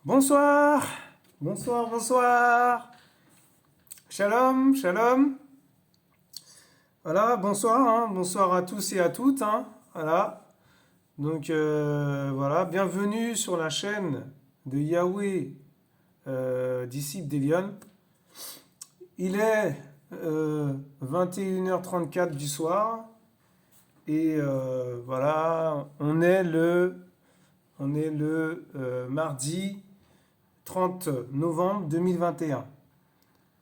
Bonsoir, bonsoir, bonsoir. Shalom, shalom. Voilà, bonsoir, hein, bonsoir à tous et à toutes, hein, voilà. Donc voilà, bienvenue sur la chaîne de Yahweh, disciple d'Elion. Il est 21h34 du soir et voilà, on est le mardi 30 novembre 2021.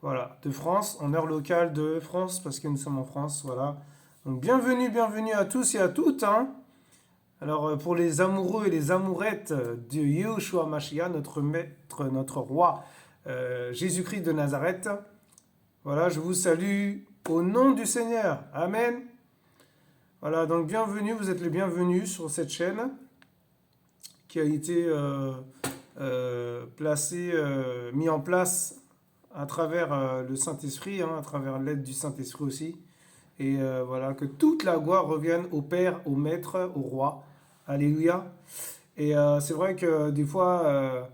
Voilà, de France, en heure locale de France, parce que nous sommes en France, voilà. Donc bienvenue à tous et à toutes, hein. Alors pour les amoureux et les amourettes de Yehoshua Mashiach, notre maître, notre roi, Jésus-Christ de Nazareth, voilà, je vous salue au nom du Seigneur. Amen. Voilà, donc bienvenue, vous êtes les bienvenus sur cette chaîne qui a été mis en place à travers le Saint-Esprit, hein, à travers l'aide du Saint-Esprit aussi. Et voilà, que toute la gloire revienne au Père, au Maître, au Roi. Alléluia. Et c'est vrai que des fois,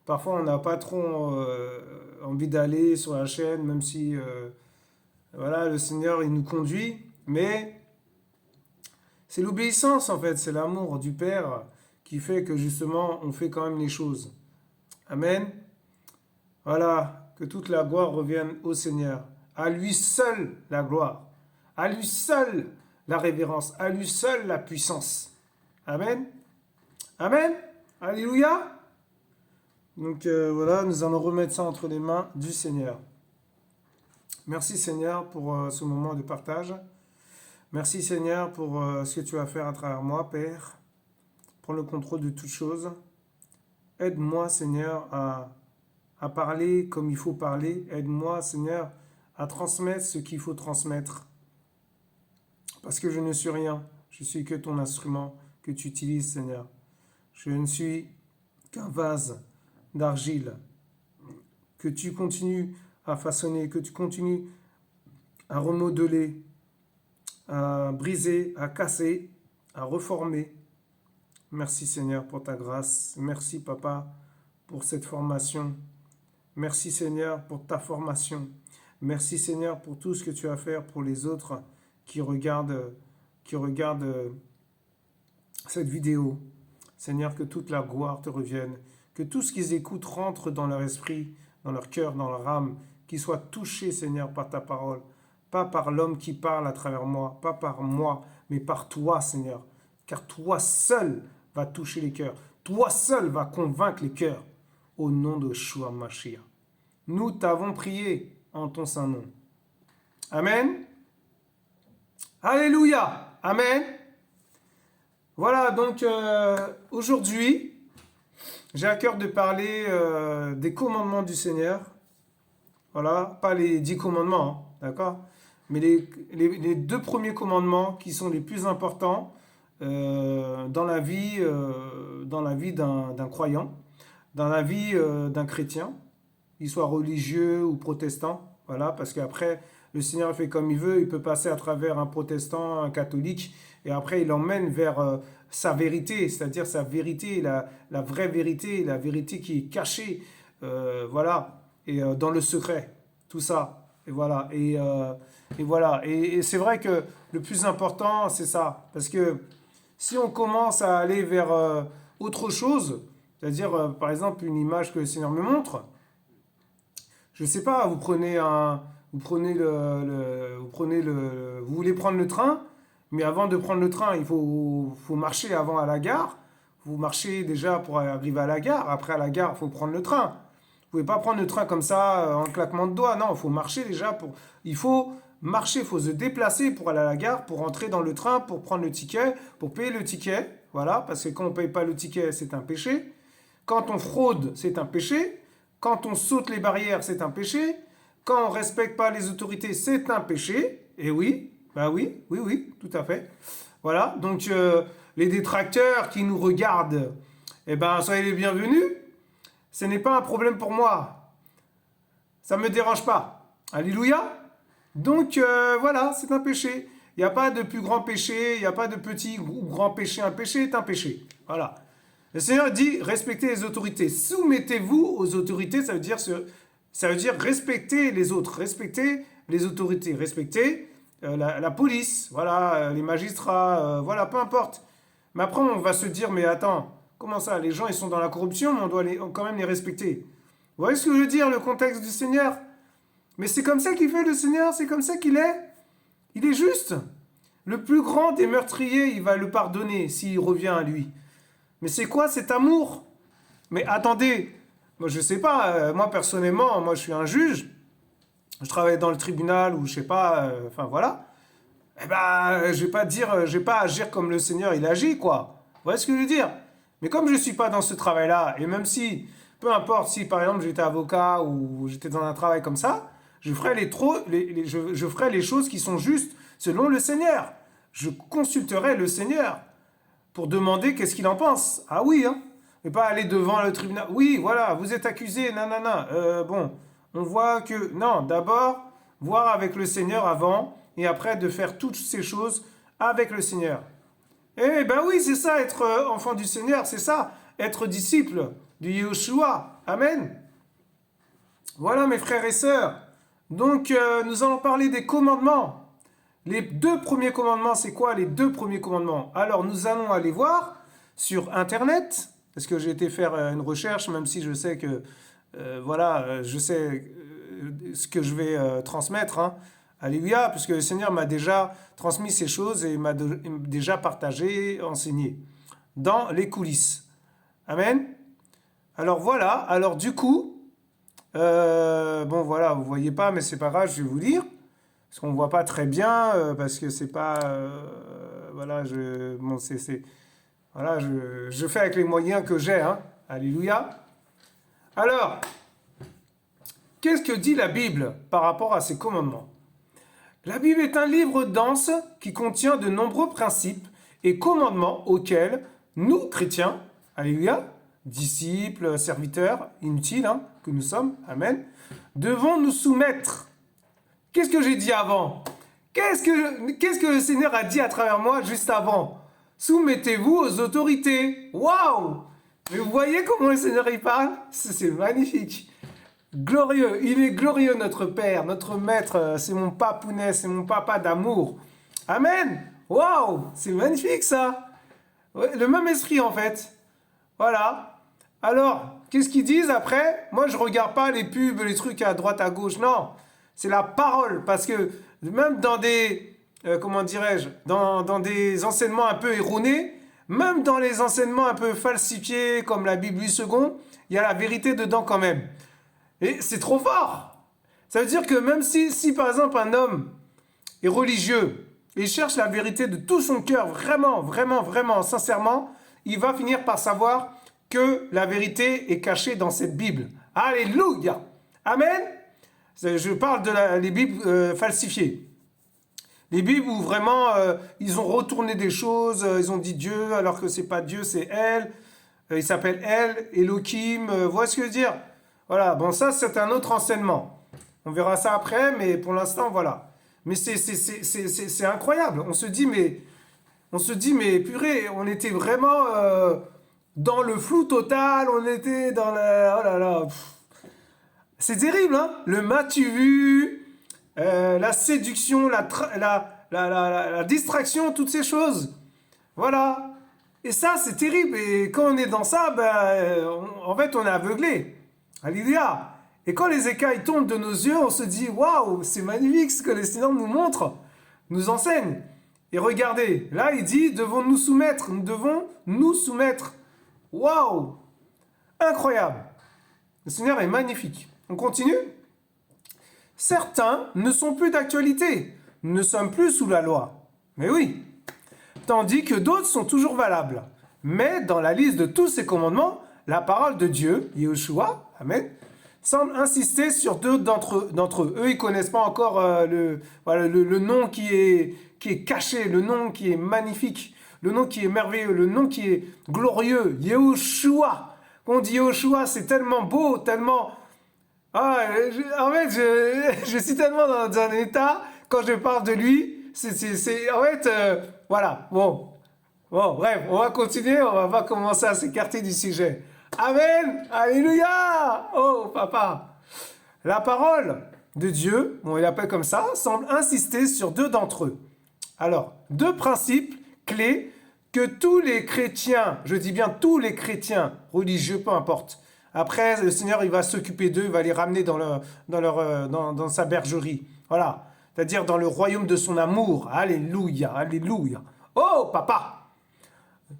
parfois on n'a pas trop envie d'aller sur la chaîne, même si voilà, le Seigneur il nous conduit. Mais c'est l'obéissance en fait, c'est l'amour du Père qui fait que justement on fait quand même les choses. Amen. Voilà, que toute la gloire revienne au Seigneur. À lui seul la gloire. À lui seul la révérence. À lui seul la puissance. Amen. Amen. Alléluia. Donc voilà, nous allons remettre ça entre les mains du Seigneur. Merci Seigneur pour ce moment de partage. Merci Seigneur pour ce que tu vas faire à travers moi, Père. Prends le contrôle de toutes choses. Aide-moi Seigneur à parler comme il faut parler. Aide-moi, Seigneur, à transmettre ce qu'il faut transmettre. Parce que je ne suis rien. Je suis que ton instrument que tu utilises, Seigneur. Je ne suis qu'un vase d'argile que tu continues à façonner, que tu continues à remodeler, à briser, à casser, à reformer. Merci, Seigneur, pour ta grâce. Merci, Papa, pour cette formation. Merci Seigneur pour ta formation. Merci Seigneur pour tout ce que tu vas faire pour les autres qui regardent cette vidéo. Seigneur, que toute la gloire te revienne. Que tout ce qu'ils écoutent rentre dans leur esprit, dans leur cœur, dans leur âme. Qu'ils soient touchés Seigneur par ta parole. Pas par l'homme qui parle à travers moi, pas par moi, mais par toi Seigneur. Car toi seul vas toucher les cœurs. Toi seul vas convaincre les cœurs. Au nom de Yeshua Mashiach. Nous t'avons prié en ton saint nom. Amen. Alléluia. Amen. Voilà, donc aujourd'hui, j'ai à cœur de parler des commandements du Seigneur. Voilà, pas les 10 commandements, hein, d'accord? Mais les deux premiers commandements qui sont les plus importants dans la vie d'un croyant, dans la vie d'un chrétien, qu'il soit religieux ou protestant, voilà, parce qu'après, le Seigneur fait comme il veut, il peut passer à travers un protestant, un catholique, et après il emmène vers sa vérité, c'est-à-dire sa vérité, la vraie vérité, la vérité qui est cachée, voilà, et dans le secret, tout ça, et voilà, et voilà, et c'est vrai que le plus important, c'est ça, parce que si on commence à aller vers autre chose, c'est-à-dire, par exemple, une image que le Seigneur me montre, je sais pas, vous voulez prendre le train, mais avant de prendre le train, il faut marcher avant à la gare. Vous marchez déjà pour arriver à la gare. Après, à la gare, il faut prendre le train. Vous pouvez pas prendre le train comme ça, en claquement de doigts. Non, il faut marcher déjà. Il faut marcher, il faut se déplacer pour aller à la gare, pour entrer dans le train, pour prendre le ticket, pour payer le ticket. Voilà, parce que quand on ne paye pas le ticket, c'est un péché. Quand on fraude, c'est un péché. Quand on saute les barrières, c'est un péché. Quand on ne respecte pas les autorités, c'est un péché. Et oui, bah oui, tout à fait. Voilà, donc les détracteurs qui nous regardent, eh ben, soyez les bienvenus. Ce n'est pas un problème pour moi. Ça ne me dérange pas. Alléluia. Donc voilà, c'est un péché. Il n'y a pas de plus grand péché, il n'y a pas de petit ou grand péché. Un péché est un péché. Voilà. Le Seigneur dit respectez les autorités. Soumettez-vous aux autorités, ça veut dire respecter les autres, respecter les autorités, respecter la police, voilà, les magistrats, voilà, peu importe. Mais après, on va se dire, mais attends, comment ça, les gens, ils sont dans la corruption, mais on doit quand même les respecter. Vous voyez ce que je veux dire, le contexte du Seigneur? Mais c'est comme ça qu'il fait le Seigneur, c'est comme ça qu'il est. Il est juste. Le plus grand des meurtriers, il va le pardonner s'il revient à lui. Mais c'est quoi cet amour? Mais attendez, moi je sais pas, moi personnellement, moi je suis un juge, je travaille dans le tribunal ou je sais pas, enfin voilà. Eh ben, je vais pas dire, je vais pas agir comme le Seigneur il agit, quoi. Vous voyez ce que je veux dire? Mais comme je suis pas dans ce travail-là, et même si, peu importe si par exemple j'étais avocat ou j'étais dans un travail comme ça, je ferai je ferai les choses qui sont justes selon le Seigneur. Je consulterai le Seigneur pour demander qu'est-ce qu'il en pense. Ah oui, hein. Et pas aller devant le tribunal. Oui, voilà, vous êtes accusé, nanana. Bon, on voit que... Non, d'abord, voir avec le Seigneur avant, et après de faire toutes ces choses avec le Seigneur. Eh ben oui, c'est ça, être enfant du Seigneur, c'est ça, être disciple du Yeshua. Amen. Voilà mes frères et sœurs. Donc, nous allons parler des commandements. Les deux premiers commandements, c'est quoi les deux premiers commandements? Alors, nous allons aller voir sur Internet, parce que j'ai été faire une recherche, même si je sais que, voilà, je sais ce que je vais transmettre. Hein. Alléluia, puisque le Seigneur m'a déjà transmis ces choses et m'a déjà partagé, enseigné, dans les coulisses. Amen. Alors voilà, alors du coup, bon voilà, vous voyez pas, mais c'est pas grave, je vais vous lire. Parce qu'on ne voit pas très bien, parce que c'est pas... voilà, bon, voilà, je fais avec les moyens que j'ai. Hein. Alléluia. Alors, qu'est-ce que dit la Bible par rapport à ces commandements? La Bible est un livre dense qui contient de nombreux principes et commandements auxquels nous, chrétiens, alléluia, disciples, serviteurs, inutiles, hein, que nous sommes, amen, devons nous soumettre. Qu'est-ce que j'ai dit avant? Qu'est-ce que le Seigneur a dit à travers moi juste avant? Soumettez-vous aux autorités. Waouh! Mais vous voyez comment le Seigneur y parle? C'est magnifique. Glorieux, il est glorieux notre Père, notre Maître, c'est mon papounet, c'est mon papa d'amour. Amen. Waouh, c'est magnifique ça. Ouais, le même esprit en fait. Voilà. Alors, qu'est-ce qu'ils disent après? Moi, je regarde pas les pubs, les trucs à droite, à gauche, non. C'est la parole, parce que même dans des, comment dirais-je, dans des enseignements un peu erronés, même dans les enseignements un peu falsifiés, comme la Bible 8 secondes, il y a la vérité dedans quand même. Et c'est trop fort. Ça veut dire que même si par exemple un homme est religieux et cherche la vérité de tout son cœur, vraiment, vraiment, vraiment, sincèrement, il va finir par savoir que la vérité est cachée dans cette Bible. Alléluia. Amen. Je parle de les Bibles falsifiées. Les Bibles où vraiment ils ont retourné des choses, ils ont dit Dieu alors que c'est pas Dieu, c'est elle. Il s'appelle elle, Elohim. Vous voyez ce que je veux dire? Voilà, bon ça c'est un autre enseignement. On verra ça après, mais pour l'instant voilà. Mais c'est incroyable. On se dit mais purée, on était vraiment dans le flou total, on était dans le... Oh là là. C'est terrible, hein? Le m'as-tu vu, la séduction, la distraction, toutes ces choses. Voilà. Et ça, c'est terrible. Et quand on est dans ça, ben, en fait, on est aveuglé. Alléluia. Et quand les écailles tombent de nos yeux, on se dit, waouh, c'est magnifique ce que le Seigneur nous montre, nous enseigne. Et regardez, là, il dit, devons nous soumettre. Nous devons nous soumettre. Waouh. Incroyable. Le Seigneur est magnifique. On continue? Certains ne sont plus d'actualité. Nous ne sommes plus sous la loi. Mais oui. Tandis que d'autres sont toujours valables. Mais dans la liste de tous ces commandements, la parole de Dieu, Yeshua, Amen, semble insister sur deux d'entre eux. Eux, ils ne connaissent pas encore le nom qui est caché, le nom qui est magnifique, le nom qui est merveilleux, le nom qui est glorieux, Yeshua. Quand on dit Yeshua, c'est tellement beau, tellement... Ah, en fait, je suis tellement dans un état, quand je parle de lui, en fait, voilà, bon, Bon, bref, on va continuer, on va pas commencer à s'écarter du sujet. Amen, alléluia. Oh, papa. La parole de Dieu, on l'appelle comme ça, semble insister sur deux d'entre eux. Alors, deux principes clés que tous les chrétiens, je dis bien tous les chrétiens religieux, peu importe. Après, le Seigneur, il va s'occuper d'eux, il va les ramener dans sa bergerie. Voilà, c'est-à-dire dans le royaume de son amour. Alléluia, alléluia. Oh, papa.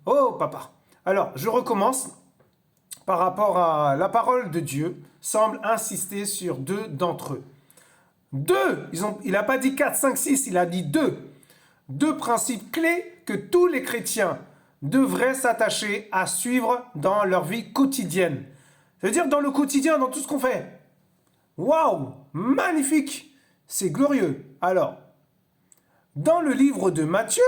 Oh, papa. Alors, je recommence par rapport à la parole de Dieu, semble insister sur deux d'entre eux. Deux, il n'a pas dit 4, 5, 6, il a dit deux. Deux principes clés que tous les chrétiens devraient s'attacher à suivre dans leur vie quotidienne. C'est-à-dire dans le quotidien, dans tout ce qu'on fait. Waouh, magnifique, c'est glorieux. Alors, dans le livre de Matthieu,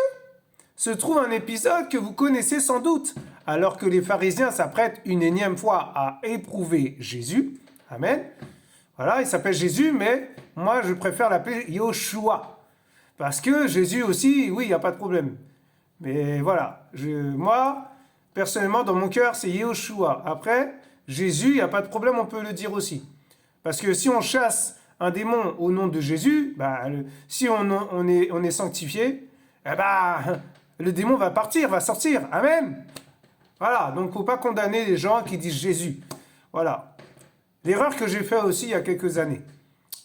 se trouve un épisode que vous connaissez sans doute, alors que les pharisiens s'apprêtent une énième fois à éprouver Jésus. Amen. Voilà, il s'appelle Jésus, mais moi je préfère l'appeler Yoshua. Parce que Jésus aussi, oui, il n'y a pas de problème. Mais voilà, moi, personnellement, dans mon cœur, c'est Yoshua. Après, Jésus, il n'y a pas de problème, on peut le dire aussi. Parce que si on chasse un démon au nom de Jésus, si on est sanctifié, le démon va partir, va sortir. Amen. Voilà, donc il ne faut pas condamner les gens qui disent Jésus. Voilà. L'erreur que j'ai faite aussi il y a quelques années.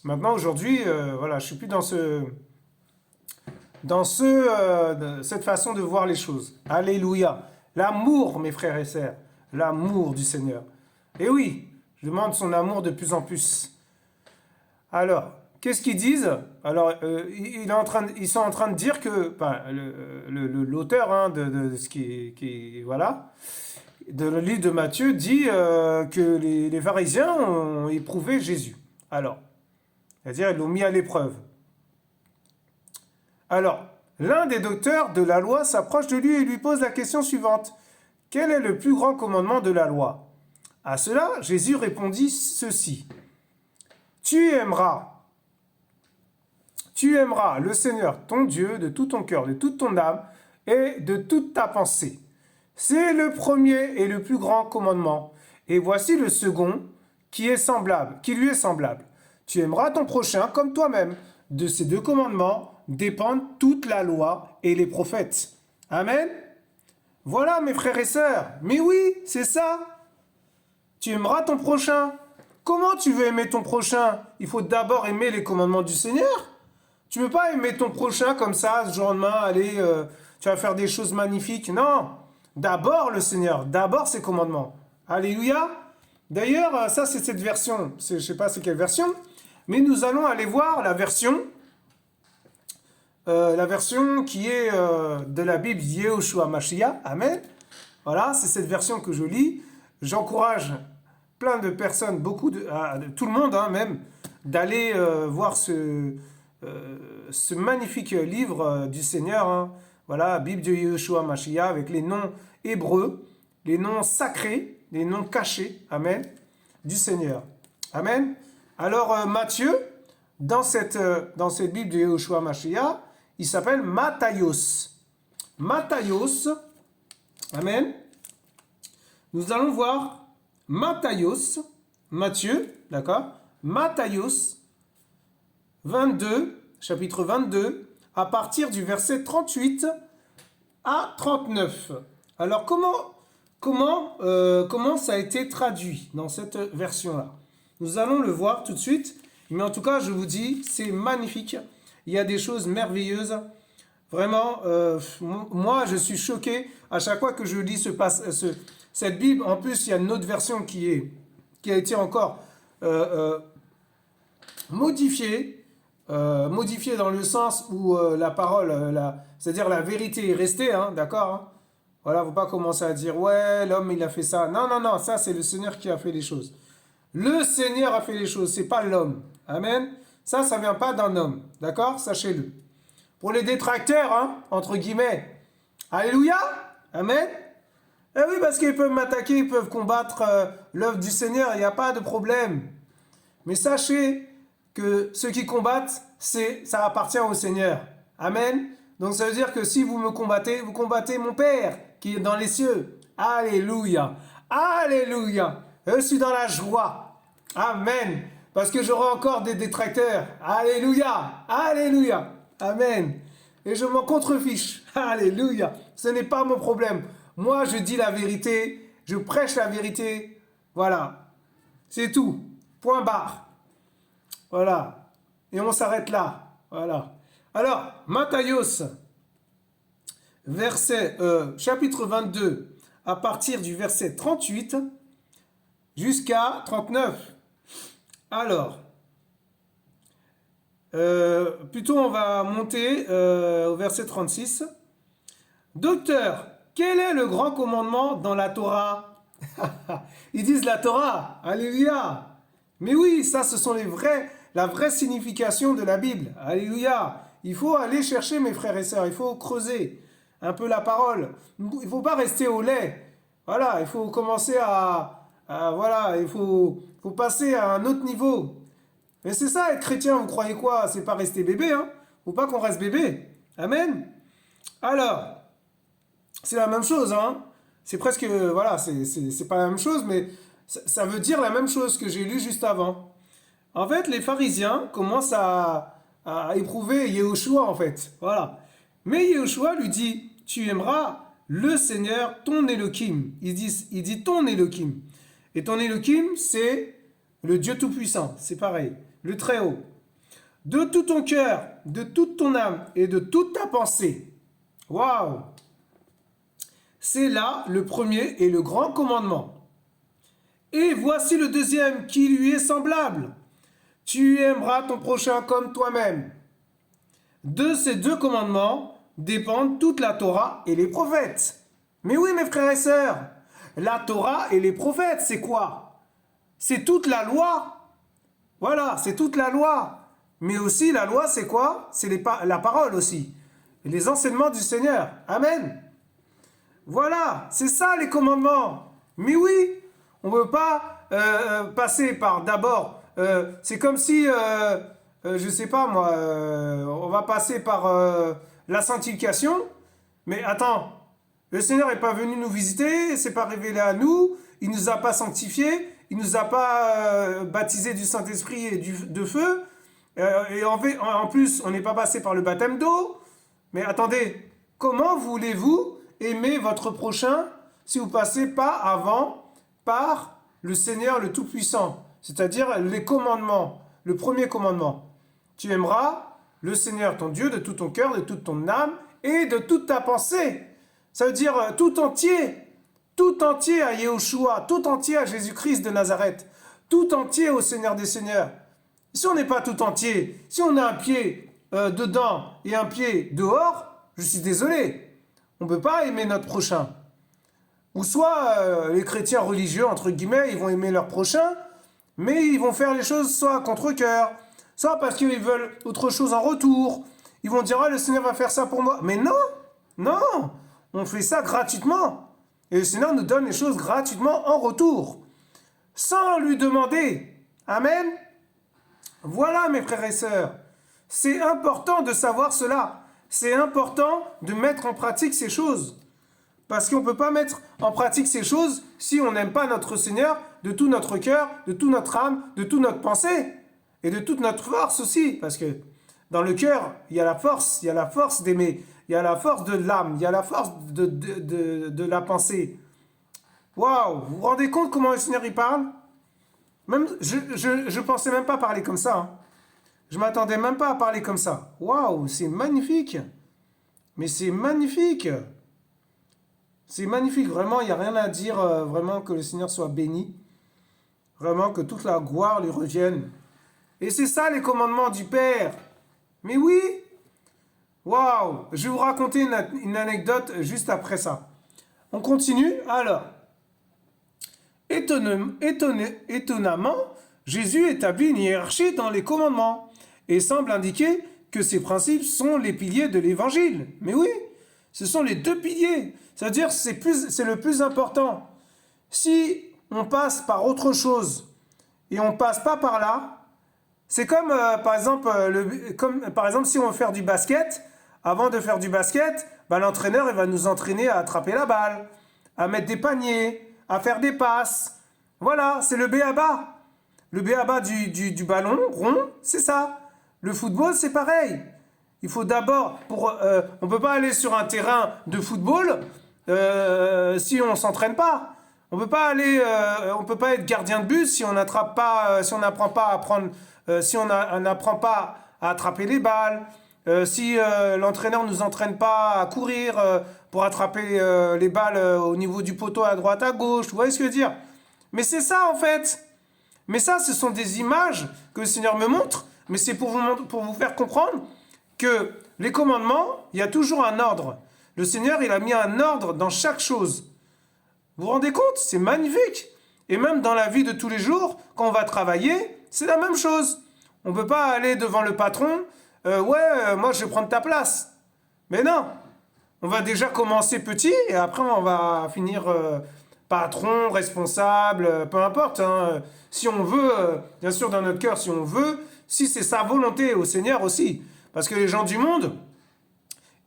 Maintenant, aujourd'hui, je ne suis plus dans cette façon de voir les choses. Alléluia. L'amour, mes frères et sœurs. L'amour du Seigneur. Et oui, je demande son amour de plus en plus. Alors, qu'est-ce qu'ils disent? Alors, ils sont en train de dire que, l'auteur de ce voilà, de le livre de Matthieu dit que les pharisiens ont éprouvé Jésus. Alors, c'est-à-dire ils l'ont mis à l'épreuve. Alors, l'un des docteurs de la loi s'approche de lui et lui pose la question suivante. Quel est le plus grand commandement de la loi? À cela, Jésus répondit ceci. Tu aimeras le Seigneur, ton Dieu, de tout ton cœur, de toute ton âme et de toute ta pensée. C'est le premier et le plus grand commandement. Et voici le second qui lui est semblable. Tu aimeras ton prochain comme toi-même. De ces deux commandements dépendent toute la loi et les prophètes. Amen. Voilà, mes frères et sœurs. Mais oui, c'est ça. Tu aimeras ton prochain. Comment tu veux aimer ton prochain? Il faut d'abord aimer les commandements du Seigneur. Tu ne peux pas aimer ton prochain comme ça, ce jour au lendemain, allez, tu vas faire des choses magnifiques. Non, d'abord le Seigneur, d'abord ses commandements. Alléluia. D'ailleurs, ça c'est cette version, je ne sais pas c'est quelle version, mais nous allons aller voir la version qui est de la Bible Yehoshua Mashiach. Amen. Voilà, c'est cette version que je lis. J'encourage plein de personnes, tout le monde même, d'aller voir ce magnifique livre du Seigneur. Voilà, Bible de Yehoshua Mashiach avec les noms hébreux, les noms sacrés, les noms cachés, amen, du Seigneur. Amen. Alors Matthieu, dans cette Bible de Yehoshua Mashiach, il s'appelle Matthios. Matthios, amen. Nous allons voir Matthios, Matthieu, d'accord, Matthios 22, chapitre 22, à partir du verset 38 à 39. Alors comment ça a été traduit dans cette version-là? Nous allons le voir tout de suite, mais en tout cas, je vous dis, c'est magnifique. Il y a des choses merveilleuses. Vraiment, moi, je suis choqué à chaque fois que je lis cette Bible. En plus, il y a une autre version qui a été encore modifiée dans le sens où la parole, c'est-à-dire la vérité est restée, d'accord? Voilà, faut pas commencer à dire, ouais, l'homme, il a fait ça. Non, non, non, ça, c'est le Seigneur qui a fait les choses. Le Seigneur a fait les choses, c'est pas l'homme. Amen. Ça vient pas d'un homme, d'accord? Sachez-le. Pour les détracteurs, entre guillemets, alléluia, amen. Eh oui, parce qu'ils peuvent m'attaquer, ils peuvent combattre l'œuvre du Seigneur, il n'y a pas de problème. Mais sachez que ceux qui combattent, ça appartient au Seigneur. Amen. Donc ça veut dire que si vous combattez mon Père qui est dans les cieux. Alléluia. Alléluia. Je suis dans la joie. Amen. Parce que j'aurai encore des détracteurs. Alléluia. Alléluia. Amen. Et je m'en contrefiche. Alléluia. Ce n'est pas mon problème. Moi, je dis la vérité. Je prêche la vérité. Voilà. C'est tout. Point barre. Voilà. Et on s'arrête là. Voilà. Alors, Matthios, chapitre 22, à partir du verset 38 jusqu'à 39. Alors, plutôt on va monter au verset 36. Docteur, quel est le grand commandement dans la Torah? Ils disent la Torah, alléluia. Mais oui, ça ce sont la vraie signification de la Bible, alléluia. Il faut aller chercher mes frères et sœurs, il faut creuser un peu la parole. Il ne faut pas rester au lait. Voilà, il faut commencer voilà, il faut passer à un autre niveau. Mais c'est ça être chrétien, vous croyez quoi? C'est pas rester bébé, hein? Faut pas qu'on reste bébé. Amen. Alors, c'est la même chose, hein? C'est presque, voilà, c'est pas la même chose, mais ça veut dire la même chose que j'ai lu juste avant. En fait, les pharisiens commencent à éprouver Yehoshua, en fait. Voilà. Mais Yehoshua lui dit, tu aimeras le Seigneur, ton Elohim. Il dit ton Elohim. Et ton Elohim, c'est le Dieu Tout-Puissant. C'est pareil. Le Très-Haut. De tout ton cœur, de toute ton âme et de toute ta pensée. Waouh! C'est là le premier et le grand commandement. Et voici le deuxième qui lui est semblable. Tu aimeras ton prochain comme toi-même. De ces deux commandements dépendent toute la Torah et les prophètes. Mais oui, mes frères et sœurs, la Torah et les prophètes, c'est quoi? C'est toute la loi. Voilà, c'est toute la loi. Mais aussi, la loi, c'est quoi? C'est la parole aussi. Et les enseignements du Seigneur. Amen. Voilà, c'est ça les commandements. Mais oui, on ne veut pas passer par d'abord. C'est comme si, je sais pas moi, on va passer par la sanctification. Mais attends, le Seigneur n'est pas venu nous visiter, il s'est pas révélé à nous, il nous a pas sanctifiés, il nous a pas baptisés du Saint-Esprit et de feu. Et en plus, on n'est pas passé par le baptême d'eau. Mais attendez, comment voulez-vous aimer votre prochain si vous ne passez pas avant par le Seigneur le Tout-Puissant, c'est-à-dire les commandements, le premier commandement. Tu aimeras le Seigneur ton Dieu de tout ton cœur, de toute ton âme et de toute ta pensée. Ça veut dire tout entier à Yehoshua, tout entier à Jésus-Christ de Nazareth, tout entier au Seigneur des Seigneurs. Si on n'est pas tout entier, si on a un pied dedans et un pied dehors, je suis désolé. On ne peut pas aimer notre prochain. Ou soit les chrétiens religieux, entre guillemets, ils vont aimer leur prochain, mais ils vont faire les choses soit à contre-cœur, soit parce qu'ils veulent autre chose en retour. Ils vont dire, ah, le Seigneur va faire ça pour moi. Mais non, non, on fait ça gratuitement. Et le Seigneur nous donne les choses gratuitement en retour, sans lui demander. Amen. Voilà, mes frères et sœurs, c'est important de savoir cela. C'est important de mettre en pratique ces choses. Parce qu'on ne peut pas mettre en pratique ces choses si on n'aime pas notre Seigneur de tout notre cœur, de toute notre âme, de toute notre pensée. Et de toute notre force aussi. Parce que dans le cœur, il y a la force d'aimer. Il y a la force de l'âme. Il y a la force de la pensée. Waouh! Vous vous rendez compte comment le Seigneur y parle? Même, je pensais même pas parler comme ça. Hein. Je m'attendais même pas à parler comme ça. Waouh, c'est magnifique. Mais c'est magnifique. C'est magnifique. Vraiment, il n'y a rien à dire. Vraiment, que le Seigneur soit béni. Vraiment, que toute la gloire lui revienne. Et c'est ça les commandements du Père. Mais oui. Waouh. Je vais vous raconter une anecdote juste après ça. On continue. Alors. Étonnamment, Jésus établit une hiérarchie dans les commandements et semble indiquer que ces principes sont les piliers de l'évangile. Mais oui, ce sont les deux piliers. C'est-à-dire c'est le plus important. Si on passe par autre chose et on ne passe pas par là, c'est comme, par exemple, si on veut faire du basket, Avant de faire du basket, bah, l'entraîneur il va nous entraîner à attraper la balle, à mettre des paniers, à faire des passes. Voilà, c'est le b.a.-ba. Le b.a.-ba du ballon rond, c'est ça. Le football, c'est pareil. Il faut d'abord, on ne peut pas aller sur un terrain de football si on ne s'entraîne pas. On peut pas aller, on peut pas être gardien de but si on n'attrape pas, si on n'apprend pas à prendre, on n'apprend pas à attraper les balles, si l'entraîneur nous entraîne pas à courir pour attraper les balles au niveau du poteau à droite à gauche. Vous voyez ce que je veux dire? Mais c'est ça en fait. Mais ça, ce sont des images que le Seigneur me montre. Mais c'est pour vous faire comprendre que les commandements, il y a toujours un ordre. Le Seigneur, il a mis un ordre dans chaque chose. Vous vous rendez compte? C'est magnifique. Et même dans la vie de tous les jours, quand on va travailler, c'est la même chose. On ne peut pas aller devant le patron, moi je vais prendre ta place. Mais non, on va déjà commencer petit et après on va finir patron, responsable, peu importe. Hein. Si on veut, bien sûr dans notre cœur, si on veut, si c'est sa volonté au Seigneur aussi. Parce que les gens du monde,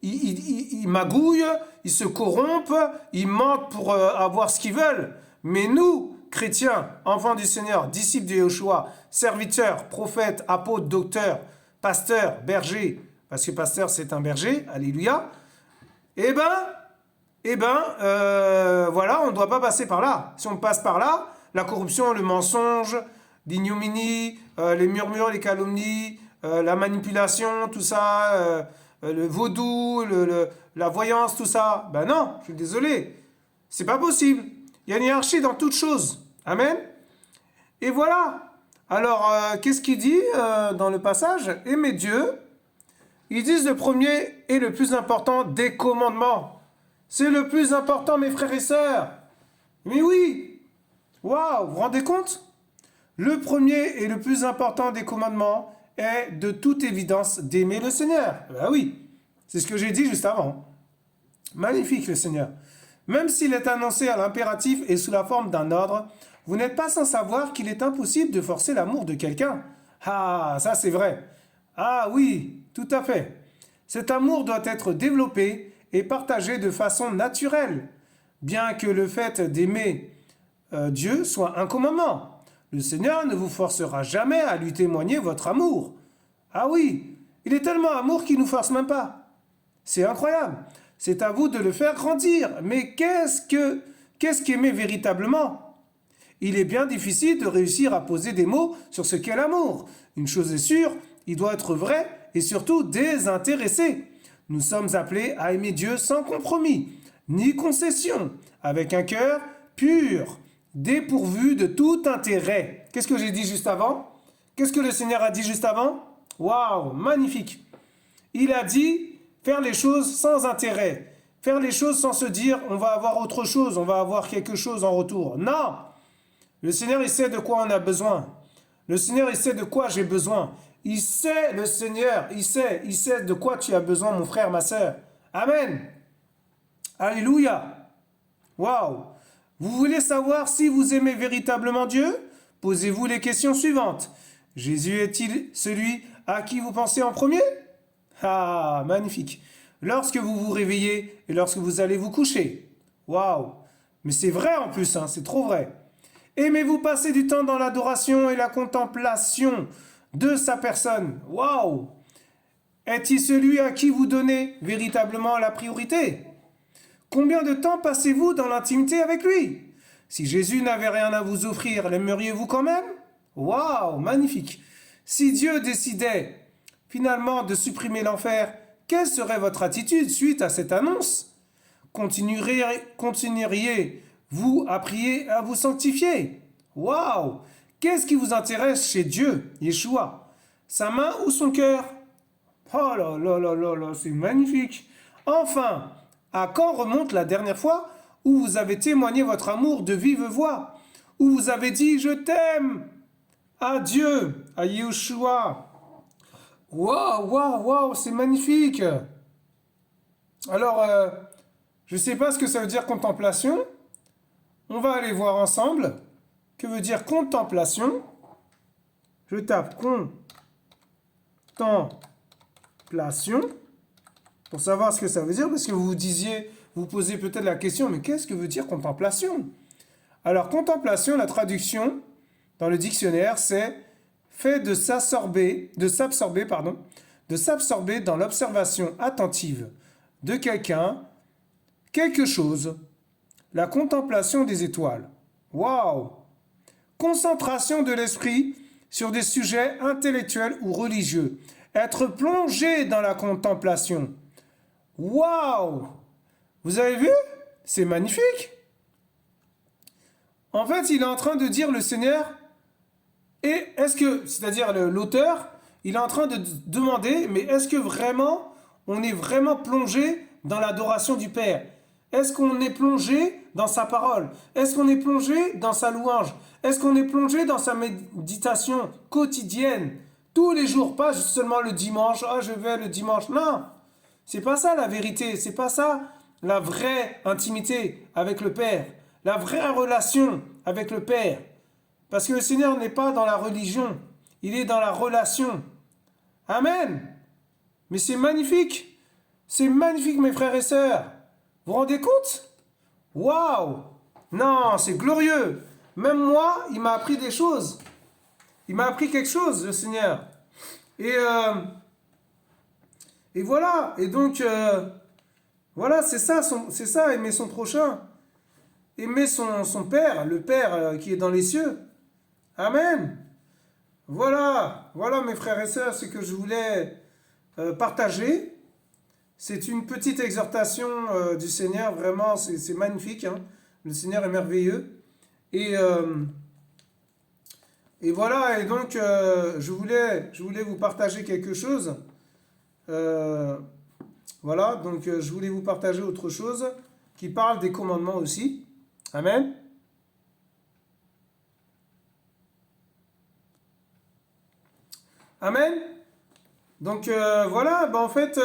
ils magouillent, ils se corrompent, ils mentent pour avoir ce qu'ils veulent. Mais nous, chrétiens, enfants du Seigneur, disciples de Yeshua, serviteurs, prophètes, apôtres, docteurs, pasteurs, bergers, parce que pasteur c'est un berger, alléluia, voilà, on ne doit pas passer par là. Si on passe par là, la corruption, le mensonge, l'ignominie, les murmures, les calomnies, la manipulation, tout ça, le vaudou, la voyance, tout ça. Ben non, je suis désolé. C'est pas possible. Il y a une hiérarchie dans toute chose. Amen. Et voilà. Alors, qu'est-ce qu'il dit dans le passage? Aimez Dieu. Ils disent le premier et le plus important des commandements. C'est le plus important, mes frères et sœurs. Mais oui. Waouh, vous vous rendez compte? Le premier et le plus important des commandements est de toute évidence d'aimer le Seigneur. Ben oui, c'est ce que j'ai dit juste avant. Magnifique le Seigneur. Même s'il est annoncé à l'impératif et sous la forme d'un ordre, vous n'êtes pas sans savoir qu'il est impossible de forcer l'amour de quelqu'un. Ah, ça c'est vrai. Ah oui, tout à fait. Cet amour doit être développé et partagé de façon naturelle, bien que le fait d'aimer Dieu soit un commandement. Le Seigneur ne vous forcera jamais à lui témoigner votre amour. Ah oui, il est tellement amour qu'il ne nous force même pas. C'est incroyable. C'est à vous de le faire grandir. Mais qu'est-ce qu'aimer véritablement? Il est bien difficile de réussir à poser des mots sur ce qu'est l'amour. Une chose est sûre, il doit être vrai et surtout désintéressé. Nous sommes appelés à aimer Dieu sans compromis, ni concession, avec un cœur pur, dépourvu de tout intérêt. Qu'est-ce que j'ai dit juste avant? Qu'est-ce que le Seigneur a dit juste avant? Waouh, magnifique. Il a dit faire les choses sans intérêt, faire les choses sans se dire on va avoir autre chose, on va avoir quelque chose en retour. Non, le Seigneur il sait de quoi on a besoin. Le Seigneur il sait de quoi j'ai besoin. Il sait, le Seigneur, il sait de quoi tu as besoin, mon frère, ma sœur. Amen. Alléluia. Waouh. Vous voulez savoir si vous aimez véritablement Dieu? Posez-vous les questions suivantes. Jésus est-il celui à qui vous pensez en premier? Ah, magnifique. Lorsque vous vous réveillez et lorsque vous allez vous coucher. Waouh. Mais c'est vrai en plus, hein, c'est trop vrai. Aimez-vous passer du temps dans l'adoration et la contemplation de sa personne? Waouh. Est-il celui à qui vous donnez véritablement la priorité? Combien de temps passez-vous dans l'intimité avec lui? Si Jésus n'avait rien à vous offrir, l'aimeriez-vous quand même? Waouh, magnifique. Si Dieu décidait finalement de supprimer l'enfer, quelle serait votre attitude suite à cette annonce? Continueriez-vous à prier, à vous sanctifier? Waouh! Qu'est-ce qui vous intéresse chez Dieu, Yeshua? Sa main ou son cœur? Oh là là là là là, c'est magnifique. Enfin, à quand remonte la dernière fois où vous avez témoigné votre amour de vive voix, où vous avez dit je t'aime à Dieu, à Yeshua? Waouh, waouh, waouh, c'est magnifique. Alors, je ne sais pas ce que ça veut dire contemplation. On va aller voir ensemble. Que veut dire contemplation? Je tape contemplation. pour savoir ce que ça veut dire, parce que vous posez peut-être la question, mais qu'est-ce que veut dire contemplation? Alors, contemplation, la traduction dans le dictionnaire, c'est fait de s'absorber dans l'observation attentive de quelqu'un, quelque chose, la contemplation des étoiles. Waouh! Concentration de l'esprit sur des sujets intellectuels ou religieux. Être plongé dans la contemplation. Waouh! Vous avez vu? C'est magnifique. En fait, il est en train de dire le Seigneur, et est-ce que, c'est-à-dire l'auteur, il est en train de demander, mais est-ce que vraiment, on est vraiment plongé dans l'adoration du Père? Est-ce qu'on est plongé dans sa parole? Est-ce qu'on est plongé dans sa louange? Est-ce qu'on est plongé dans sa méditation quotidienne? Tous les jours, pas seulement le dimanche, ah je vais le dimanche. Non, c'est pas ça la vérité, c'est pas ça la vraie intimité avec le Père, la vraie relation avec le Père. Parce que le Seigneur n'est pas dans la religion, il est dans la relation. Amen. Mais c'est magnifique mes frères et sœurs. Vous vous rendez compte? Waouh! Non, c'est glorieux. Même moi, il m'a appris des choses. Il m'a appris quelque chose, le Seigneur. Et, euh, et voilà. Et donc, voilà, c'est ça, aimer son prochain. Aimer son Père, le Père qui est dans les cieux. Amen. Voilà mes frères et sœurs, ce que je voulais partager. C'est une petite exhortation du Seigneur, vraiment, c'est magnifique. Hein. Le Seigneur est merveilleux. Et, euh, et voilà, et donc je voulais vous partager quelque chose. Euh, voilà, donc je voulais vous partager autre chose qui parle des commandements aussi. Amen. Amen. Donc voilà, ben, en fait,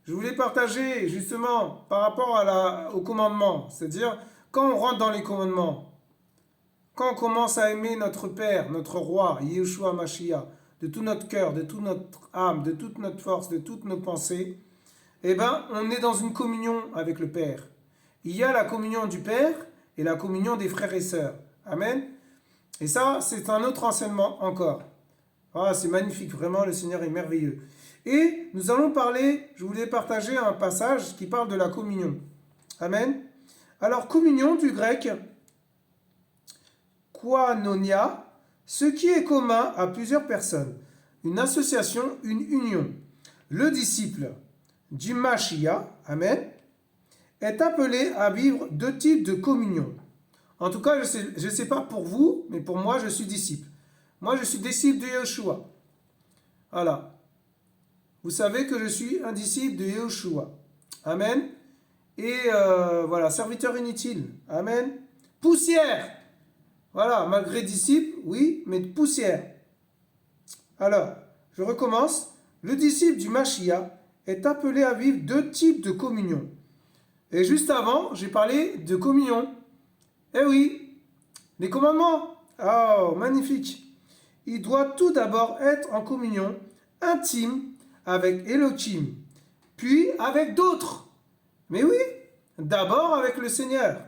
je voulais partager justement par rapport au commandement, c'est-à-dire quand on rentre dans les commandements, quand on commence à aimer notre Père, notre Roi, Yeshua Mashiach, de tout notre cœur, de toute notre âme, de toute notre force, de toutes nos pensées, eh ben, on est dans une communion avec le Père. Il y a la communion du Père et la communion des frères et sœurs. Amen. Et ça, c'est un autre enseignement encore. Ah, c'est magnifique, vraiment, le Seigneur est merveilleux. Et nous allons parler, je voulais partager un passage qui parle de la communion. Amen. Alors, communion du grec, koinonia, ce qui est commun à plusieurs personnes. Une association, une union. Le disciple du Mashiach, Amen, est appelé à vivre deux types de communion. En tout cas, je ne sais pas pour vous, mais pour moi, je suis disciple. Moi, je suis disciple de Yeshua. Voilà. Vous savez que je suis un disciple de Yeshua. Amen. Et voilà, serviteur inutile. Amen. Poussière. Voilà, malgré disciple, oui, mais de poussière. Alors, je recommence. Le disciple du Mashiach est appelé à vivre deux types de communion. Et juste avant, j'ai parlé de communion. Eh oui, les commandements. Oh, magnifique. Il doit tout d'abord être en communion intime avec Elohim, puis avec d'autres. Mais oui, d'abord avec le Seigneur,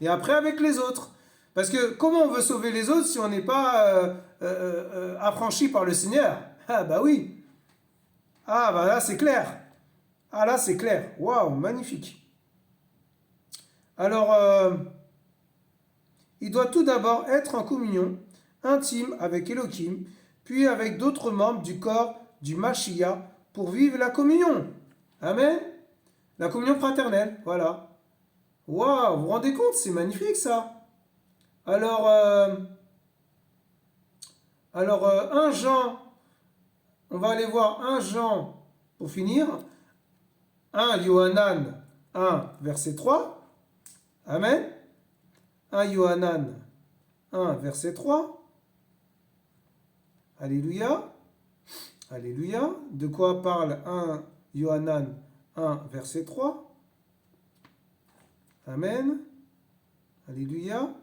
et après avec les autres. Parce que comment on veut sauver les autres si on n'est pas affranchi par le Seigneur? Ah bah oui. Ah bah là c'est clair. Ah là c'est clair. Waouh, magnifique. Alors, il doit tout d'abord être en communion intime avec Elohim, puis avec d'autres membres du corps du Mashiach pour vivre la communion. Amen. La communion fraternelle, voilà. Waouh, vous vous rendez compte, c'est magnifique ça. Alors, 1 Jean, on va aller voir 1 Jean pour finir. 1 Yohanan 1, verset 3. Amen. 1 Yohanan 1, verset 3. Alléluia. Alléluia. De quoi parle 1 Yohanan 1, verset 3? Amen. Alléluia.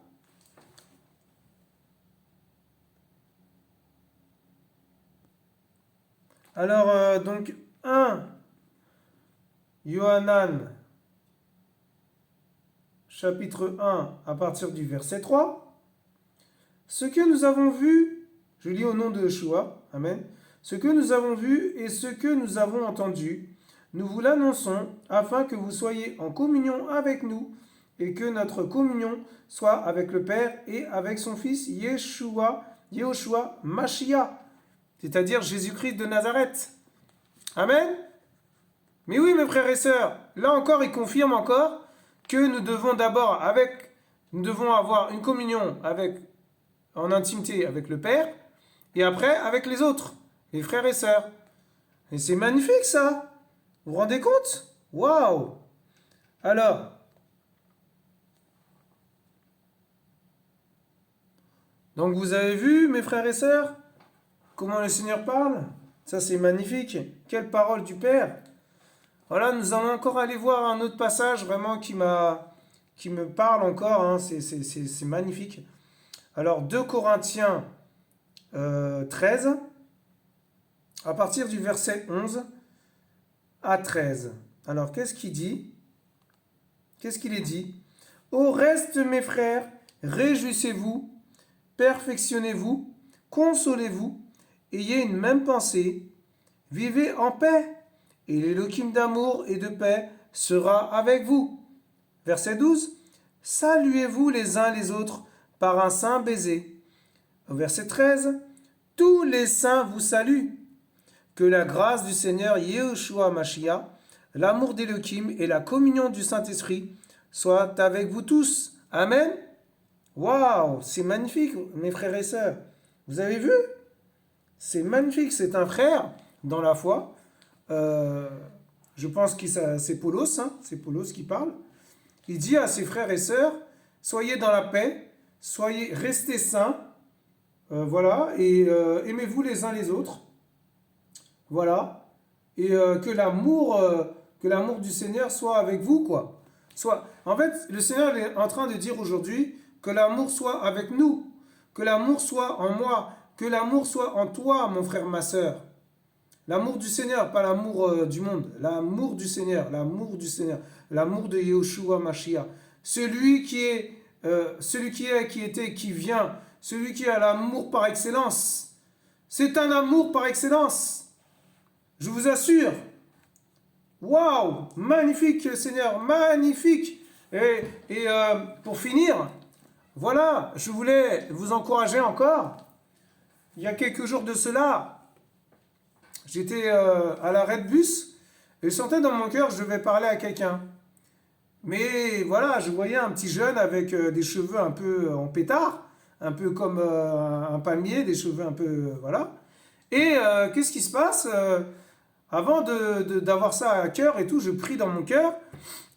Alors, donc, 1 Yohanan, chapitre 1, à partir du verset 3. Ce que nous avons vu, je lis au nom de Yeshua, Amen. Ce que nous avons vu et ce que nous avons entendu, nous vous l'annonçons afin que vous soyez en communion avec nous et que notre communion soit avec le Père et avec son Fils Yehoshua Mashiach, c'est-à-dire Jésus-Christ de Nazareth. Amen. Mais oui, mes frères et sœurs, là encore, il confirme encore que nous devons nous devons avoir une communion en intimité avec le Père et après avec les autres, les frères et sœurs. Et c'est magnifique ça. Vous vous rendez compte? Waouh! Alors, donc vous avez vu, mes frères et sœurs, comment le Seigneur parle? Ça c'est magnifique. Quelle parole du Père! Voilà, nous allons encore aller voir un autre passage vraiment qui me parle encore, hein. C'est magnifique. Alors 2 Corinthiens 13, à partir du verset 11 à 13. Alors qu'est-ce qu'il dit? Qu'est-ce qu'il est dit? Au reste, mes frères, réjouissez-vous, perfectionnez-vous, consolez-vous, ayez une même pensée, vivez en paix, et l'Élohim d'amour et de paix sera avec vous. Verset 12. Saluez-vous les uns les autres par un saint baiser. Verset 13. Tous les saints vous saluent. Que la grâce du Seigneur Yehoshua Mashiach, l'amour d'Élohim et la communion du Saint-Esprit soient avec vous tous. Amen. Waouh, c'est magnifique, mes frères et sœurs. Vous avez vu? C'est magnifique, c'est un frère dans la foi. Je pense que c'est Paulos, hein, c'est Paulos qui parle. Il dit à ses frères et sœurs, soyez dans la paix, restez saints, voilà, et aimez-vous les uns les autres, voilà, et que l'amour du Seigneur soit avec vous, quoi. En fait, le Seigneur est en train de dire aujourd'hui que l'amour soit avec nous, que l'amour soit en moi, que l'amour soit en toi, mon frère, ma sœur. L'amour du Seigneur, pas l'amour du monde. L'amour du Seigneur, l'amour du Seigneur, l'amour de Yehoshua Mashiach. Celui qui est, qui était, qui vient, celui qui a l'amour par excellence. C'est un amour par excellence. Je vous assure. Waouh, magnifique Seigneur, magnifique. Et pour finir, voilà, je voulais vous encourager encore. Il y a quelques jours de cela, j'étais à l'arrêt de bus et je sentais dans mon cœur que je devais parler à quelqu'un. Mais voilà, je voyais un petit jeune avec des cheveux un peu en pétard, un peu comme un palmier, des cheveux un peu... voilà. Et qu'est-ce qui se passe avant d'avoir ça à cœur et tout, je prie dans mon cœur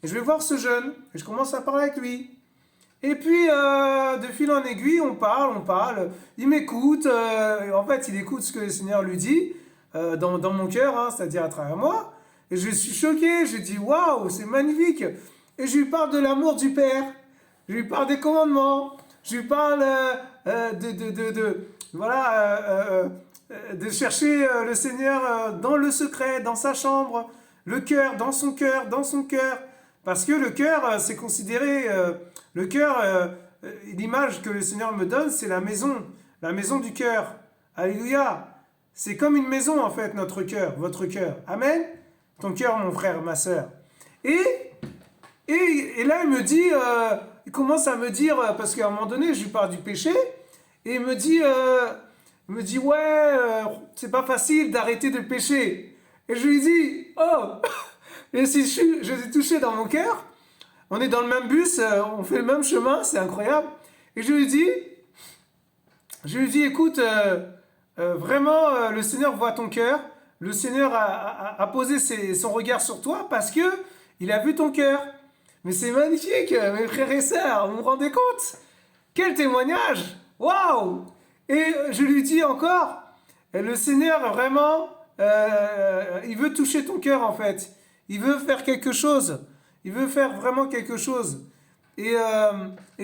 et je vais voir ce jeune et je commence à parler avec lui. Et puis, de fil en aiguille, on parle, il m'écoute, en fait, il écoute ce que le Seigneur lui dit, dans mon cœur, hein, c'est-à-dire à travers moi, et je suis choqué, je dis, waouh, c'est magnifique, et je lui parle de l'amour du Père, je lui parle des commandements, je lui parle de chercher le Seigneur dans le secret, dans sa chambre, le cœur, dans son cœur, parce que le cœur, c'est considéré... le cœur, l'image que le Seigneur me donne, c'est la maison du cœur. Alléluia. C'est comme une maison, en fait, notre cœur, votre cœur. Amen. Ton cœur, mon frère, ma sœur. Et là, il commence à me dire, parce qu'à un moment donné, je lui parle du péché, et il me dit ouais, c'est pas facile d'arrêter de pécher. Et je lui dis, oh, et si je l'ai touché dans mon cœur, on est dans le même bus, on fait le même chemin, c'est incroyable. Et je lui dis, écoute, vraiment, le Seigneur voit ton cœur. Le Seigneur a posé son regard sur toi parce que il a vu ton cœur. Mais c'est magnifique, mes frères et sœurs, vous vous rendez compte? Quel témoignage! Waouh! Et je lui dis encore, le Seigneur vraiment, il veut toucher ton cœur en fait. Il veut faire quelque chose. Il veut faire vraiment quelque chose. Et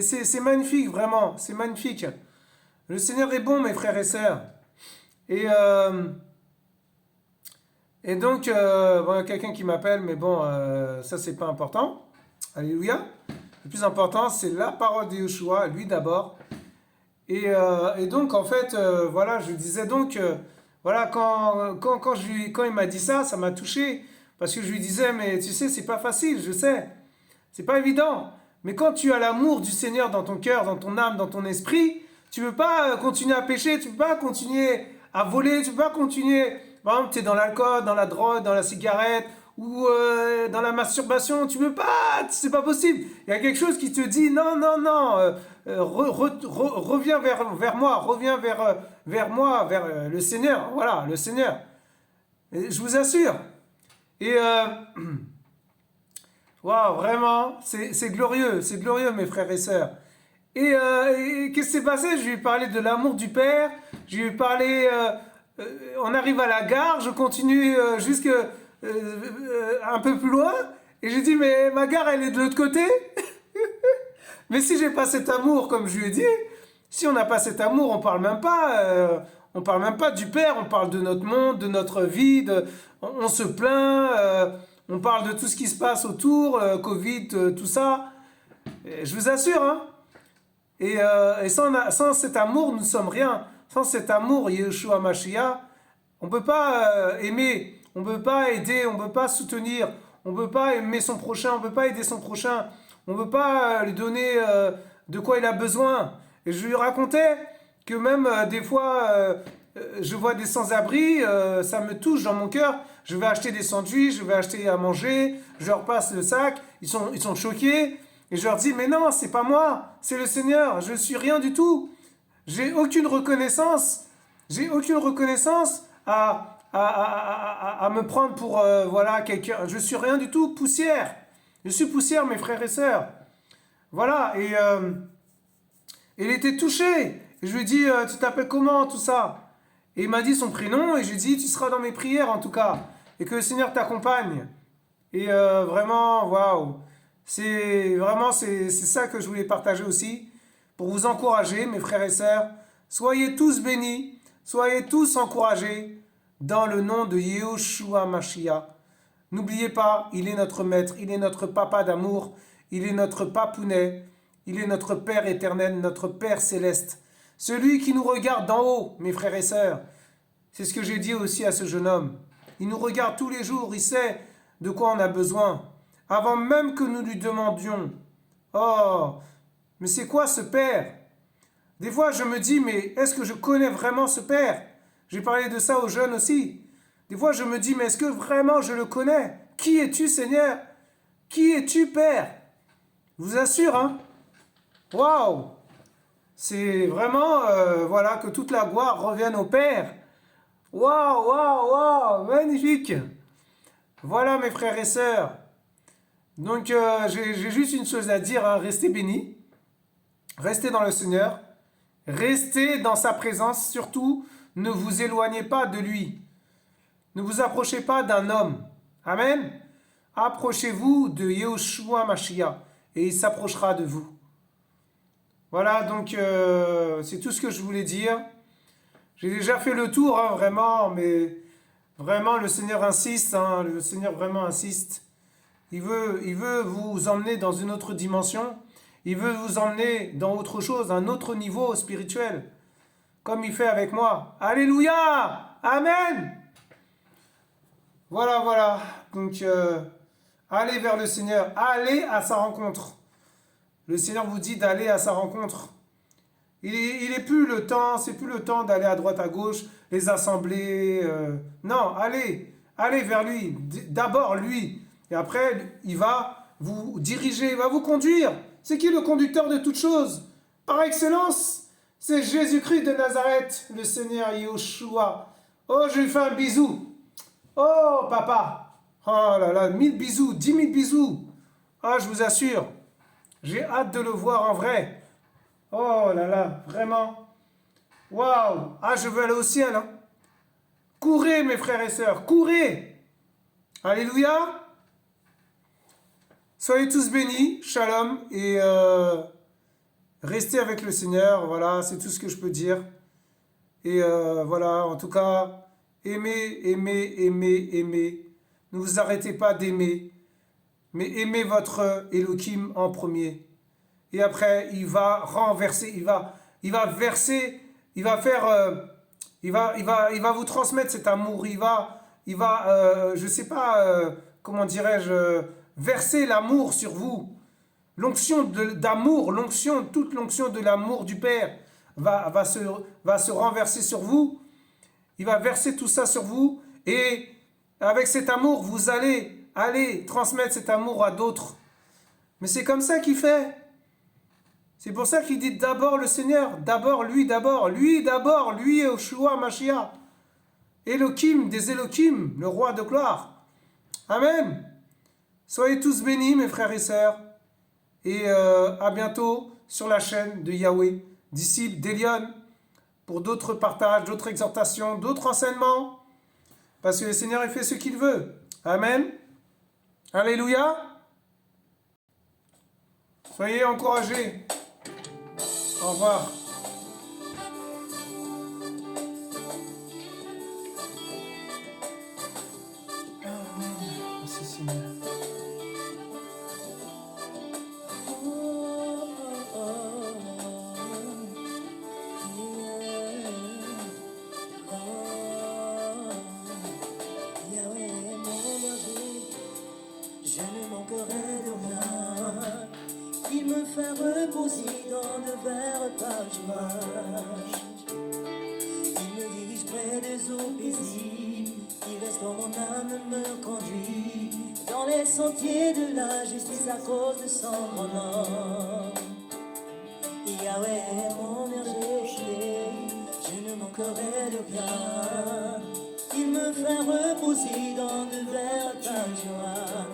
c'est magnifique, vraiment. C'est magnifique. Le Seigneur est bon, mes frères et sœurs. Et Et donc, voilà, quelqu'un qui m'appelle, mais bon, ça c'est pas important. Alléluia. Le plus important, c'est la parole de Yeshua, lui d'abord. Et donc, en fait, voilà, je disais donc, voilà, quand il m'a dit ça, ça m'a touché. Parce que je lui disais, mais tu sais, c'est pas facile, je sais. C'est pas évident. Mais quand tu as l'amour du Seigneur dans ton cœur, dans ton âme, dans ton esprit, tu ne peux pas continuer à pécher, tu ne peux pas continuer à voler, tu ne peux pas continuer. Par exemple, tu es dans l'alcool, dans la drogue, dans la cigarette ou dans la masturbation, tu ne peux pas, c'est pas possible. Il y a quelque chose qui te dit non, non, non, reviens vers moi, reviens vers moi, vers le Seigneur. Voilà, le Seigneur. Et je vous assure. Et waouh, vraiment, c'est glorieux, mes frères et sœurs. Et qu'est-ce qui s'est passé? Je lui ai parlé de l'amour du Père, je lui ai parlé, on arrive à la gare, je continue jusque un peu plus loin, et j'ai dit, mais ma gare, elle est de l'autre côté. Mais si j'ai pas cet amour, comme je lui ai dit, si on n'a pas cet amour, on parle même pas du Père, on parle de notre monde, de notre vie, on se plaint, on parle de tout ce qui se passe autour, Covid, tout ça. Et je vous assure, hein. Et sans cet amour, nous ne sommes rien. Sans cet amour, Yeshua Mashiach, on ne peut pas aimer, on ne peut pas aider, on ne peut pas soutenir, on ne peut pas aimer son prochain, on ne peut pas aider son prochain, on ne peut pas lui donner de quoi il a besoin. Et je lui racontais que même des fois, je vois des sans-abri, ça me touche dans mon cœur. Je vais acheter des sandwichs, je vais acheter à manger, je leur passe le sac, ils sont choqués. Et je leur dis, mais non, c'est pas moi, c'est le Seigneur, je suis rien du tout. J'ai aucune reconnaissance à me prendre pour voilà, quelqu'un. Je suis rien du tout, poussière. Je suis poussière, mes frères et sœurs. Voilà, et il était touché. Et je lui ai dit, tu t'appelles comment, tout ça? Et il m'a dit son prénom, et je lui ai dit, tu seras dans mes prières en tout cas. Et que le Seigneur t'accompagne. Et vraiment, waouh. C'est ça que je voulais partager aussi. Pour vous encourager, mes frères et sœurs. Soyez tous bénis. Soyez tous encouragés. Dans le nom de Yehoshua Mashiach. N'oubliez pas, il est notre maître. Il est notre papa d'amour. Il est notre papounet. Il est notre Père éternel, notre Père céleste. Celui qui nous regarde d'en haut, mes frères et sœurs. C'est ce que j'ai dit aussi à ce jeune homme. Il nous regarde tous les jours. Il sait de quoi on a besoin. Avant même que nous lui demandions. Oh, mais c'est quoi ce Père? Des fois, je me dis, mais est-ce que je connais vraiment ce Père? J'ai parlé de ça aux jeunes aussi. Des fois, je me dis, mais est-ce que vraiment je le connais? Qui es-tu, Seigneur? Qui es-tu, Père? Je vous assure, hein? Waouh! C'est vraiment, voilà, que toute la gloire revienne au Père. Waouh, waouh, waouh! Magnifique! Voilà, mes frères et sœurs. Donc, j'ai juste une chose à dire, hein, restez bénis, restez dans le Seigneur, restez dans sa présence, surtout, ne vous éloignez pas de lui, ne vous approchez pas d'un homme. Amen. Approchez-vous de Yehoshua Mashiach et il s'approchera de vous. Voilà, donc c'est tout ce que je voulais dire. J'ai déjà fait le tour, hein, vraiment, mais vraiment le Seigneur insiste, hein, le Seigneur vraiment insiste. Il veut vous emmener dans une autre dimension. Il veut vous emmener dans autre chose, un autre niveau spirituel. Comme il fait avec moi. Alléluia! Amen! Voilà, voilà. Donc, allez vers le Seigneur. Allez à sa rencontre. Le Seigneur vous dit d'aller à sa rencontre. Il est plus le temps, c'est plus le temps d'aller à droite, à gauche, les assemblées. Non, allez vers lui. D'abord lui. Et après, il va vous diriger, il va vous conduire. C'est qui le conducteur de toutes choses? Par excellence, c'est Jésus-Christ de Nazareth, le Seigneur Yehoshua. Oh, je lui fais un bisou. Oh, papa. Oh là là, 1000 bisous, 10 000 bisous. Ah, je vous assure, j'ai hâte de le voir en vrai. Oh là là, vraiment. Waouh. Ah, je veux aller au ciel, hein. Courez, mes frères et sœurs, courez. Alléluia. Soyez tous bénis, shalom, et restez avec le Seigneur, voilà, c'est tout ce que je peux dire. Et voilà, en tout cas, Aimez, aimez, aimez, aimez. Ne vous arrêtez pas d'aimer, mais aimez votre Elohim en premier. Et après, il va renverser, il va verser, il va faire, il va vous transmettre cet amour. Je sais pas, comment dirais-je, verser l'amour sur vous. D'amour, toute l'onction de l'amour du Père va se renverser sur vous. Il va verser tout ça sur vous. Et avec cet amour, vous allez aller transmettre cet amour à d'autres. Mais c'est comme ça qu'il fait. C'est pour ça qu'il dit d'abord le Seigneur, d'abord, lui, Yeshua, Mashiach, Elohim des Elohim, le roi de gloire. Amen. Soyez tous bénis, mes frères et sœurs, et à bientôt sur la chaîne de Yahweh, disciples d'Elion, pour d'autres partages, d'autres exhortations, d'autres enseignements, parce que le Seigneur, il fait ce qu'il veut. Amen. Alléluia. Soyez encouragés. Au revoir. Amen. Merci Seigneur. Je ne manquerai de rien. Il me fait reposer dans de verts pâturages. Il me dirige près des eaux paisibles. Il restaure mon âme, me conduit dans les sentiers de la justice à cause de son nom. Yahweh est mon berger, je ne manquerai de rien. Il me fait reposer dans de verts pâturages.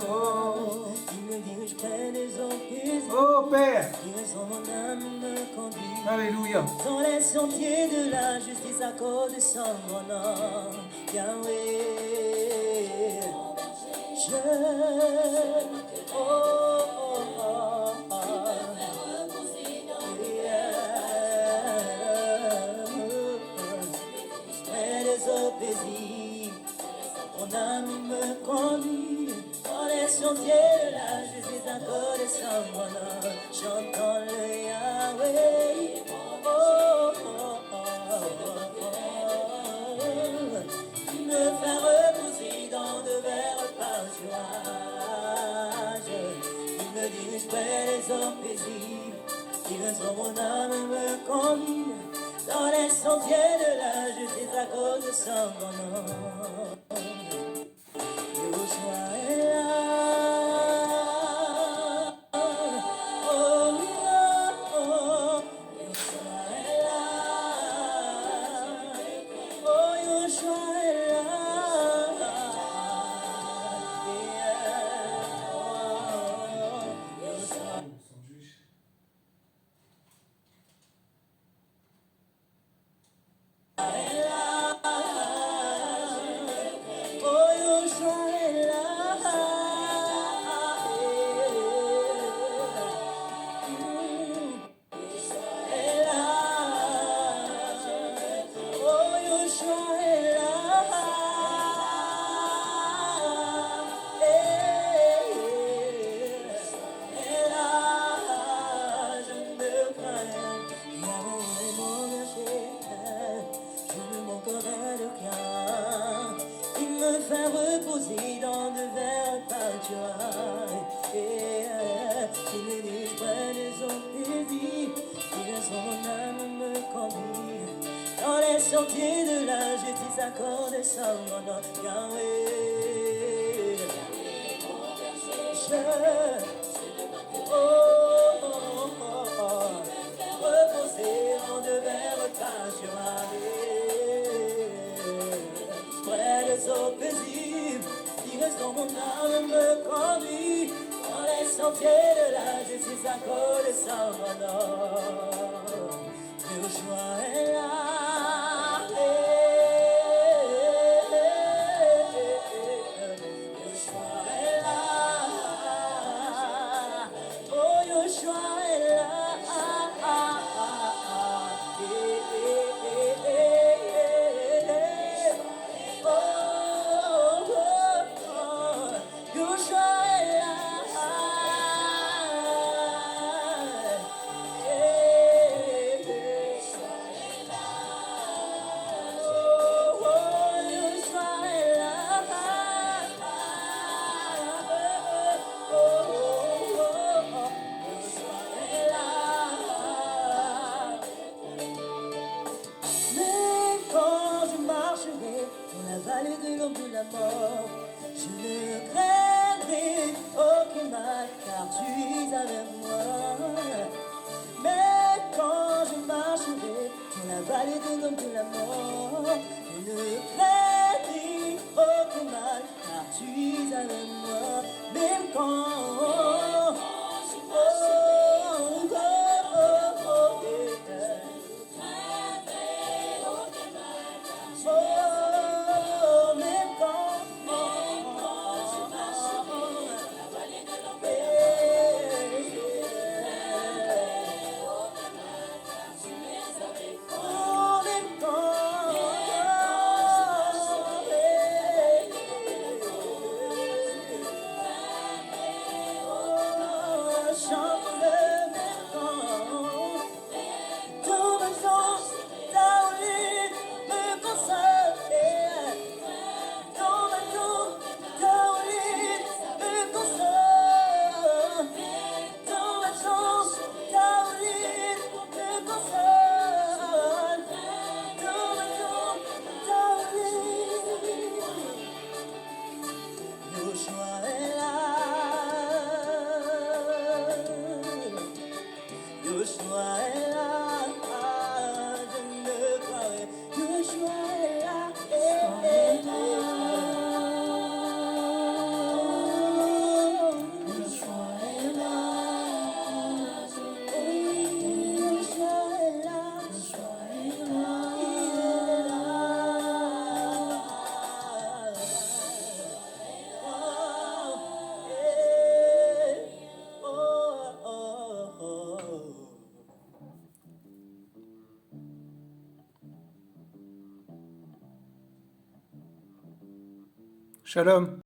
Oh. Il me dirige près des eaux paisibles. Oh Père. Il restaure mon âme, me conduit. Alléluia. Dans les sentiers de la justice à cause de son nom. Yahweh, je... Oh, oh, oh, oh. Près des eaux paisibles, mon âme me conduit dans les sentiers de la justice à cause de son nom. J'entends le Yahweh. Oh, oh, oh, oh, oh. Il me fait reposer dans de verts pâturages. Il me dirige près des eaux paisibles. Il restaure mon âme, me conduit dans les sentiers de la justice à cause de son nom. Yeshua est là. Oh, oh, oh. Yeshua est là. Oh, Yeshua est là. Yeah. Oh, Yeshua. Reposer dans de verts pâturages. Il me dirige près des eaux paisibles. Il laisse mon âme me conduire dans les sentiers de la justice à cause de son nom. Yahweh, je... Oh, oh, oh, oh. Reposer dans de verts pâturages. Près des eaux paisibles, il reste dans mon âme, me conduit dans les sentiers de la justice à cause de son nom. Yeshua est là. Yeshua est là. Oh, Yeshua est là. vallée de l'ombre de la mort. Je ne craindrai aucun mal, car tu es avec moi. Mais quand je marcherai dans la vallée de l'ombre de la mort, je ne craindrai aucun mal, car tu es avec moi. Même quand Shalom.